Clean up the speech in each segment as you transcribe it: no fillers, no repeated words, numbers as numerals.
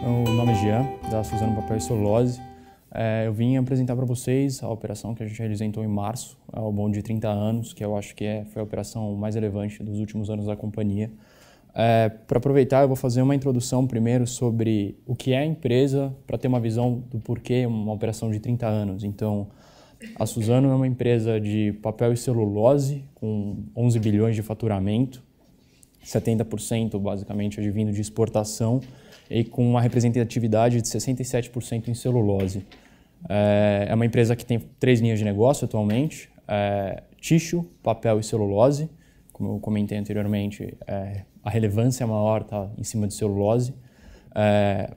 O nome é Jean, da Suzano Papel e Celulose. Eu vim apresentar para vocês a operação que a gente realizou em março, ao bonde de 30 anos, que eu acho que foi a operação mais relevante dos últimos anos da companhia. Para aproveitar, eu vou fazer uma introdução primeiro sobre o que é a empresa, para ter uma visão do porquê uma operação de 30 anos. Então, a Suzano é uma empresa de papel e celulose, com 11 bilhões de faturamento, 70% basicamente advindo de exportação, e com uma representatividade de 67% em celulose. É uma empresa que tem 3 linhas de negócio atualmente: tissue, papel e celulose. Como eu comentei anteriormente, a relevância maior está em cima de celulose,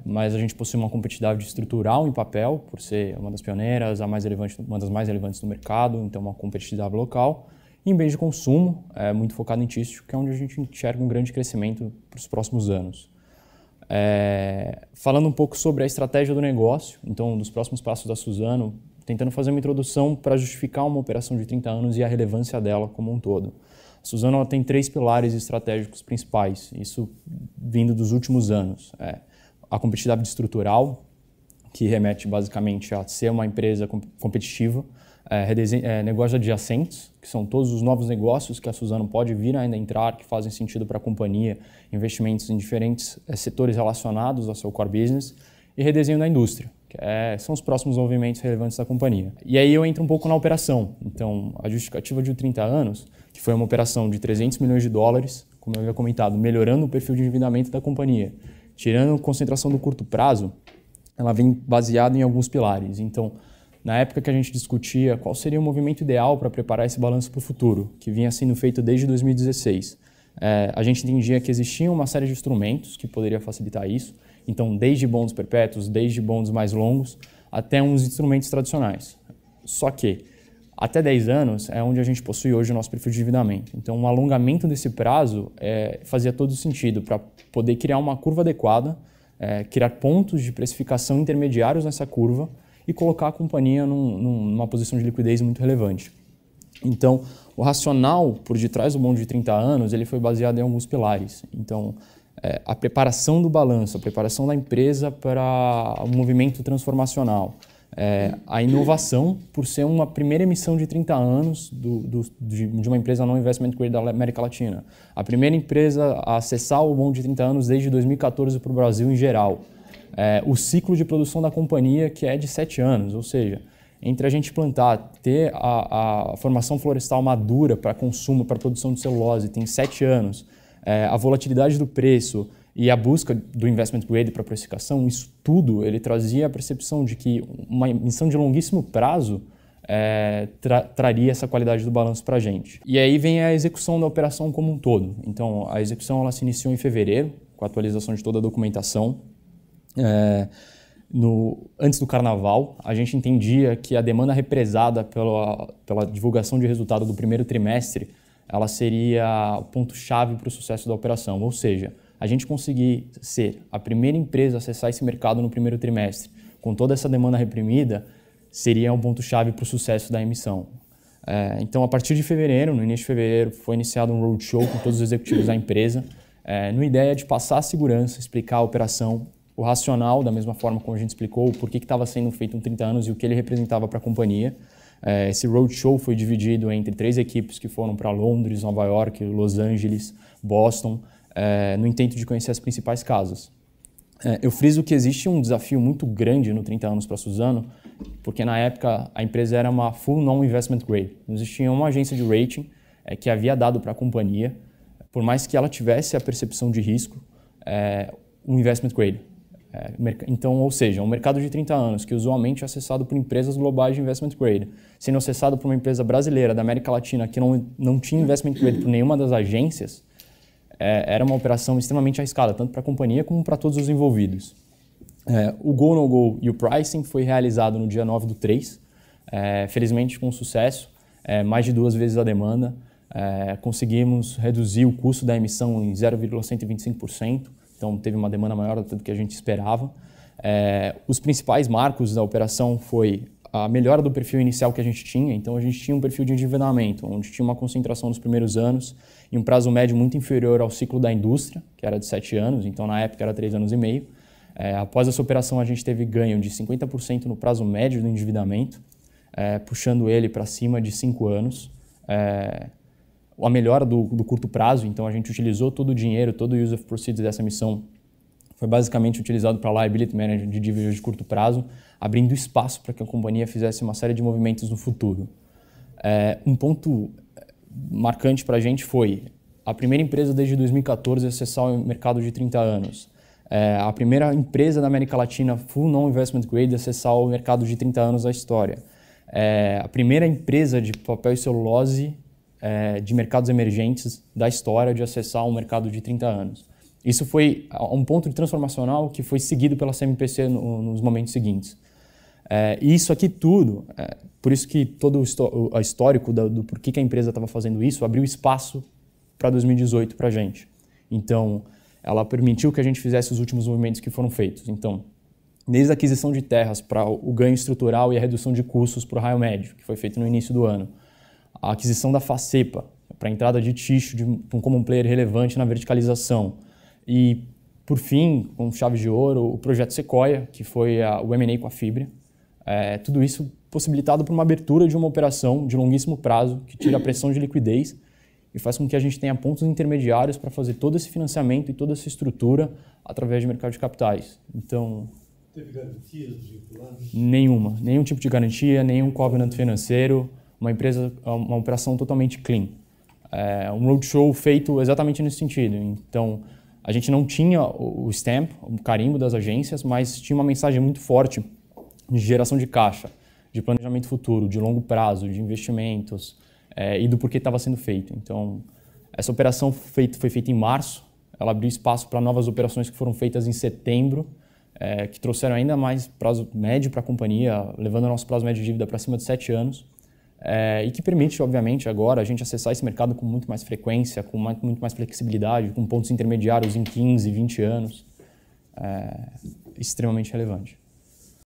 mas a gente possui uma competitividade estrutural em papel, por ser uma das pioneiras, uma das mais relevantes do mercado, então uma competitividade local. E em bens de consumo, muito focado em tissue, que é onde a gente enxerga um grande crescimento para os próximos anos. Falando um pouco sobre a estratégia do negócio, então dos próximos passos da Suzano, tentando fazer uma introdução para justificar uma operação de 30 anos e a relevância dela como um todo. A Suzano tem 3 pilares estratégicos principais, isso vindo dos últimos anos. A competitividade estrutural, que remete basicamente a ser uma empresa competitiva, negócios adjacentes, que são todos os novos negócios que a Suzano pode vir ainda entrar, que fazem sentido para a companhia, investimentos em diferentes setores relacionados ao seu core business, e redesenho da indústria, que são os próximos movimentos relevantes da companhia. E aí eu entro um pouco na operação. Então, a justificativa de 30 anos, que foi uma operação de 300 milhões de dólares, como eu havia comentado, melhorando o perfil de endividamento da companhia, tirando concentração do curto prazo, ela vem baseada em alguns pilares. Então, na época que a gente discutia qual seria o movimento ideal para preparar esse balanço para o futuro, que vinha sendo feito desde 2016, a gente entendia que existia uma série de instrumentos que poderia facilitar isso, então desde bonds perpétuos, desde bonds mais longos, até uns instrumentos tradicionais. Só que até 10 anos é onde a gente possui hoje o nosso perfil de endividamento. Então um alongamento desse prazo fazia todo sentido para poder criar uma curva adequada, criar pontos de precificação intermediários nessa curva, e colocar a companhia numa posição de liquidez muito relevante. Então, o racional por detrás do bonde de 30 anos ele foi baseado em alguns pilares. Então, a preparação do balanço, a preparação da empresa para o movimento transformacional, a inovação por ser uma primeira emissão de 30 anos de uma empresa não investment grade da América Latina. A primeira empresa a acessar o bonde de 30 anos desde 2014 para o Brasil em geral. O ciclo de produção da companhia, que é de 7 anos, ou seja, entre a gente plantar, ter a formação florestal madura para consumo, para produção de celulose, tem 7 anos, a volatilidade do preço e a busca do investment grade para precificação, isso tudo ele trazia a percepção de que uma emissão de longuíssimo prazo traria essa qualidade do balanço para a gente. E aí vem a execução da operação como um todo. Então, a execução ela se iniciou em fevereiro, com a atualização de toda a documentação. Antes do carnaval, a gente entendia que a demanda represada pela divulgação de resultado do primeiro trimestre ela seria o ponto-chave para o sucesso da operação, ou seja, a gente conseguir ser a primeira empresa a acessar esse mercado no primeiro trimestre, com toda essa demanda reprimida, seria um ponto-chave para o sucesso da emissão. Então, a partir de fevereiro, no início de fevereiro, foi iniciado um roadshow com todos os executivos da empresa, no ideia de passar a segurança, explicar a operação, o racional, da mesma forma como a gente explicou, o porquê que estava sendo feito em 30 anos e o que ele representava para a companhia. Esse roadshow foi dividido entre 3 equipes que foram para Londres, Nova York, Los Angeles, Boston, no intento de conhecer as principais casas. Eu friso que existe um desafio muito grande no 30 anos para a Suzano, porque na época a empresa era uma full non-investment grade. Não existia uma agência de rating que havia dado para a companhia, por mais que ela tivesse a percepção de risco, um investment grade. Então, ou seja, um mercado de 30 anos que usualmente é acessado por empresas globais de investment grade, sendo acessado por uma empresa brasileira da América Latina que não tinha investment grade por nenhuma das agências, era uma operação extremamente arriscada, tanto para a companhia como para todos os envolvidos. O Go, No Go e o pricing foi realizado no dia 9/3, felizmente com sucesso. mais de 2 vezes a demanda. Conseguimos reduzir o custo da emissão em 0,125%, então teve uma demanda maior do que a gente esperava. Os principais marcos da operação foi a melhora do perfil inicial que a gente tinha. Então a gente tinha um perfil de endividamento, onde tinha uma concentração nos primeiros anos e um prazo médio muito inferior ao ciclo da indústria, que era de 7 anos, então na época era 3 anos e meio. Após essa operação a gente teve ganho de 50% no prazo médio do endividamento, puxando ele para cima de 5 anos. A melhora do curto prazo, então a gente utilizou todo o dinheiro, todo o use of proceeds dessa emissão foi basicamente utilizado para liability management de dívidas de curto prazo, abrindo espaço para que a companhia fizesse uma série de movimentos no futuro. Um ponto marcante para a gente foi a primeira empresa desde 2014 a acessar o mercado de 30 anos. A primeira empresa da América Latina full non-investment grade a acessar o mercado de 30 anos da história. A primeira empresa de papel e celulose de mercados emergentes da história de acessar um mercado de 30 anos. Isso foi um ponto transformacional que foi seguido pela CMPC nos momentos seguintes. E isso aqui tudo, por isso que todo o histórico do porquê que a empresa estava fazendo isso, abriu espaço para 2018 para a gente. Então, ela permitiu que a gente fizesse os últimos movimentos que foram feitos. Então, desde a aquisição de terras para o ganho estrutural e a redução de custos para o raio médio, que foi feito no início do ano. A aquisição da Facepa, para a entrada de Tixo como um player relevante na verticalização. E, por fim, com chave de ouro, o projeto Sequoia, que foi o M&A com a Fibria. Tudo isso possibilitado por uma abertura de uma operação de longuíssimo prazo, que tira a pressão de liquidez e faz com que a gente tenha pontos intermediários para fazer todo esse financiamento e toda essa estrutura através de mercado de capitais. Então, teve garantias vinculadas? Nenhum tipo de garantia, nenhum covenant financeiro, uma operação totalmente clean. Um roadshow feito exatamente nesse sentido. Então, a gente não tinha o stamp, o carimbo das agências, mas tinha uma mensagem muito forte de geração de caixa, de planejamento futuro, de longo prazo, de investimentos e do porquê estava sendo feito. Então, essa operação foi feita em março, ela abriu espaço para novas operações que foram feitas em setembro, que trouxeram ainda mais prazo médio para a companhia, levando o nosso prazo médio de dívida para cima de 7 anos, e que permite, obviamente, agora a gente acessar esse mercado com muito mais frequência, com muito mais flexibilidade, com pontos intermediários em 15, 20 anos, extremamente relevante.